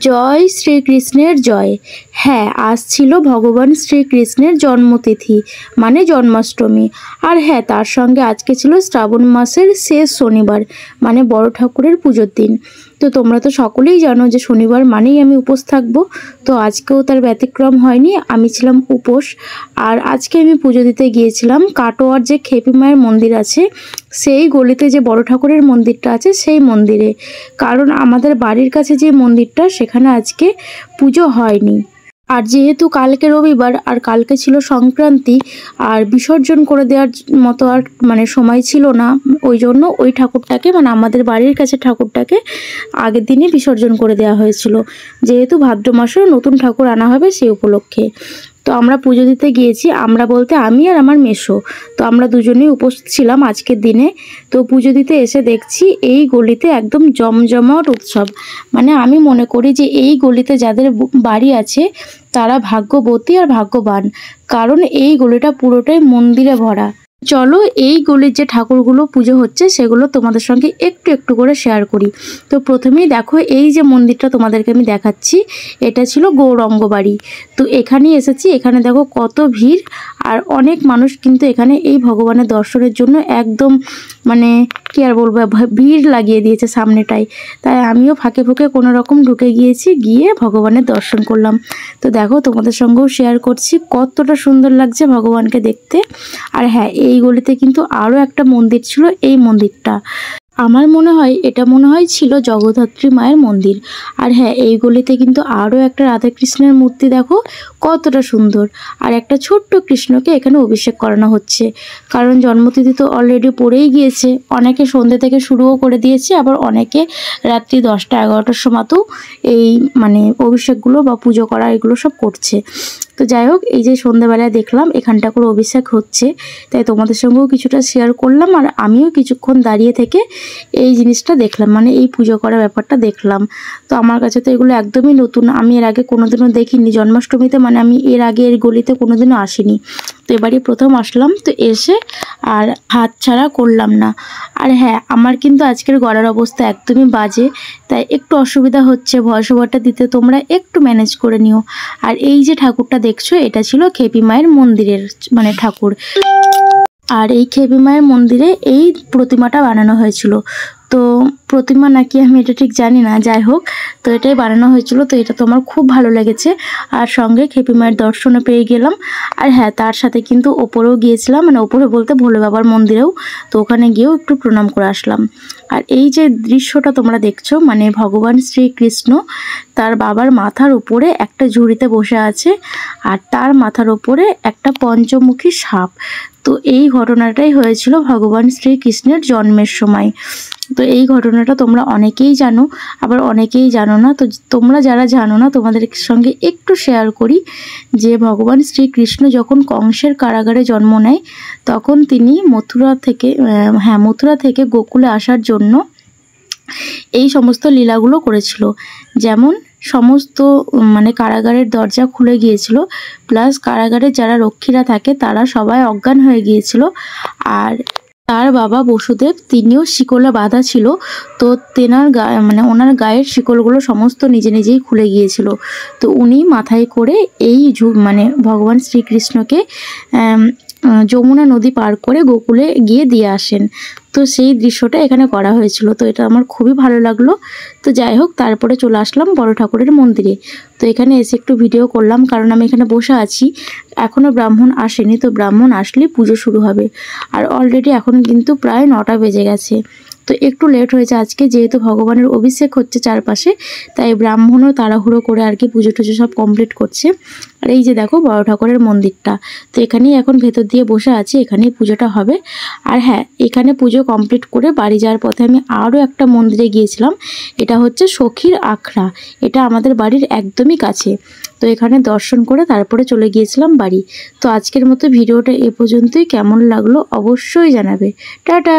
জয় শ্রীকৃষ্ণের জয়। হ্যাঁ, আজ ছিল ভগবান শ্রীকৃষ্ণের জন্মতিথি মানে জন্মাষ্টমী। আর হ্যাঁ, তার সঙ্গে আজকে ছিল শ্রাবণ মাসের শেষ শনিবার মানে বড় ঠাকুরের পুজোর দিন। তো তোমরা তো সকলেই জানো যে শনিবার মানেই আমি উপোস থাকবো। তো আজকেও তার ব্যতিক্রম হয়নি, আমি ছিলাম উপোস। আর আজকে আমি পুজো দিতে গিয়েছিলাম কাটোয়ার যে খেপি মায়ের মন্দির আছে সেই গলিতে, যে বড় ঠাকুরের মন্দিরটা আছে সেই মন্দিরে। কারণ আমাদের বাড়ির কাছে যে মন্দিরটা সেখানে আজকে পুজো হয়নি। আর যেহেতু কালকে রবিবার আর কালকে ছিল সংক্রান্তি আর বিসর্জন করে দেওয়ার মতো আর মানে সময় ছিল না, ওই জন্য ওই ঠাকুরটাকে মানে আমাদের বাড়ির কাছে ঠাকুরটাকে আগের দিনে বিসর্জন করে দেওয়া হয়েছিল, যেহেতু ভাদ্র মাসে নতুন ঠাকুর আনা হবে সেই উপলক্ষে। তো আমরা পুজো দিতে গিয়েছি, আমরা বলতে আমি আর আমার মেসো। তো আমরা দুজনেই উপস্থিত ছিলাম আজকের দিনে। তো পুজো দিতে এসে দেখছি এই গলিতে একদম জমজমাট উৎসব। মানে আমি মনে করি যে এই গলিতে যাদের বাড়ি আছে তারা ভাগ্যবতী আর ভাগ্যবান, কারণ এই গলিটা পুরোটাই মন্দিরে ভরা। চলো এই গলির যে ঠাকুরগুলো পুজো হচ্ছে সেগুলো তোমাদের সঙ্গে একটু একটু করে শেয়ার করি। তো প্রথমেই দেখো এই যে মন্দিরটা তোমাদেরকে আমি দেখাচ্ছি, এটা ছিল গৌরঙ্গ বাড়ি। তো এখানেই এসেছি, এখানে দেখো কত ভিড়। আর অনেক মানুষ কিন্তু এখানে এই ভগবানের দর্শনের জন্য একদম মানে কি আর বলবো, ভিড় লাগিয়ে দিয়েছে সামনেটাই। তাই আমিও ফাঁকে ফুঁকে কোনো রকম ঢুকে গিয়েছি, গিয়ে ভগবানের দর্শন করলাম। তো দেখো তোমাদের সঙ্গেও শেয়ার করছি কতটা সুন্দর লাগছে ভগবানকে দেখতে। আর হ্যাঁ, এই গলিতে কিন্তু আরও একটা মন্দির ছিল, এই মন্দিরটা আমার মনে হয় এটা ছিল জগদ্ধাত্রী মায়ের মন্দির। আর হ্যাঁ, এই গলিতে কিন্তু আরও একটা রাধাকৃষ্ণের মূর্তি দেখো কতটা সুন্দর। আর একটা ছোট্ট কৃষ্ণকে এখানে অভিষেক করানো হচ্ছে, কারণ জন্মতিথি তো অলরেডি পড়েই গিয়েছে। অনেকে সন্ধ্যে থেকে শুরুও করে দিয়েছে, আবার অনেকে রাত্রি 10টা-11টার সময়তেও এই মানে অভিষেকগুলো বা পুজো করা এগুলো সব করছে। তো যাই হোক, এই যে সন্ধ্যাবেলায় দেখলাম এখানটা করে অভিষেক হচ্ছে, তাই তোমাদের সঙ্গেও কিছুটা শেয়ার করলাম। আর আমিও কিছুক্ষণ দাঁড়িয়ে থেকে এই জিনিসটা দেখলাম, মানে এই পুজো করার ব্যাপারটা দেখলাম। তো আমার কাছে তো এগুলো একদমই নতুন, আমি এর আগে কোনোদিনও দেখিনি জন্মাষ্টমীতে, মানে আমি এর আগে এর গলিতে কোনোদিনও আসিনি। তো এবারই প্রথম আসলাম, তো এসে আর হাত ছাড়া করলাম না। আর হ্যাঁ, আমার কিন্তু আজকের গলার অবস্থা একদমই বাজে, তাই একটু অসুবিধা হচ্ছে ভয়েস ওভারটা দিতে, তোমরা একটু ম্যানেজ করে নিও। আর এই যে ঠাকুরটা দেখছো এটা ছিল খেপি মায়ের মন্দিরের মানে ঠাকুর। আর এই খেপি মায়ের মন্দিরে এই প্রতিমাটা বানানো হয়েছিল। তো প্রতিমা নাকি আমি এটা ঠিক জানি না, যাই হোক তো এটাই বানানো হয়েছিল। তো এটা তো আমার খুব ভালো লেগেছে। আর সঙ্গে খেপি মায়ের দর্শনও পেয়ে গেলাম। আর হ্যাঁ, তার সাথে কিন্তু ওপরেও গিয়েছিলাম, মানে ওপরে বলতে ভোলে বাবার মন্দিরেও। তো ওখানে গিয়েও একটু প্রণাম করে আসলাম। আর এই যে দৃশ্যটা তোমরা দেখছো, মানে ভগবান শ্রীকৃষ্ণ তার বাবার মাথার উপরে একটা ঝুড়িতে বসে আছে, আর তার মাথার উপরে একটা পঞ্চমুখী সাপ। তো এই ঘটনাটাই হয়েছিল ভগবান শ্রীকৃষ্ণের জন্মের সময়। তো এই ঘটনাটা তোমরা অনেকেই জানো, আবার অনেকেই জানো না। তো তোমরা যারা জানো না তোমাদের সঙ্গে একটু শেয়ার করি যে ভগবান শ্রীকৃষ্ণ যখন কংসের কারাগারে জন্ম নেয়, তখন তিনি মথুরা থেকে গোকুলে আসার জন্য এই সমস্ত লীলাগুলো করেছিল। যেমন সমস্ত মানে কারাগারের দরজা খুলে গিয়েছিল, প্লাস কারাগারে যারা রক্ষীরা থাকে তারা সবাই অজ্ঞান হয়ে গিয়েছিল। আর তার বাবা বসুদেব তিনিও শিকলে বাঁধা ছিল। তো তেনার মানে ওনার গায়ের শিকলগুলো সমস্ত নিজে নিজেই খুলে গিয়েছিল। তো উনি মাথায় করে এই মানে ভগবান শ্রীকৃষ্ণকে যমুনা নদী পার করে গোকুলে গিয়ে দিয়ে আসেন। তো সেই দৃশ্যটা এখানে করা হয়েছিল। তো এটা আমার খুবই ভালো লাগলো। তো যাই হোক, তারপরে চলে আসলাম বড় ঠাকুরের মন্দিরে। তো এখানে এসে একটু ভিডিও করলাম, কারণ আমি এখানে বসে আছি, এখনও ব্রাহ্মণ আসেনি। তো ব্রাহ্মণ আসলেই পুজো শুরু হবে। আর অলরেডি এখন কিন্তু প্রায় 9টা বেজে গেছে। তো একটু লেট হয়েছে আজকে, যেহেতু ভগবানের অভিষেক হচ্ছে চারপাশে, তাই ব্রাহ্মণও তাড়াহুড়ো করে আর কি পুজো টুজো সব কমপ্লিট করছে। আর এই যে দেখো বড় ঠাকুরের মন্দিরটা, তো এখানেই এখন ভেতর দিয়ে বসে আছি, এখানেই পুজোটা হবে। আর হ্যাঁ, এখানে পুজো কমপ্লিট করে বাড়ি যাওয়ার পথে আমি আরও একটা মন্দিরে গিয়েছিলাম, এটা হচ্ছে সখীর আখড়া। এটা আমাদের বাড়ির একদমই কাছে। তো এখানে দর্শন করে তারপরে চলে গিয়েছিলাম বাড়ি। তো আজকের মতো ভিডিওটা এ পর্যন্তই। কেমন লাগলো অবশ্যই জানাবে। টাটা।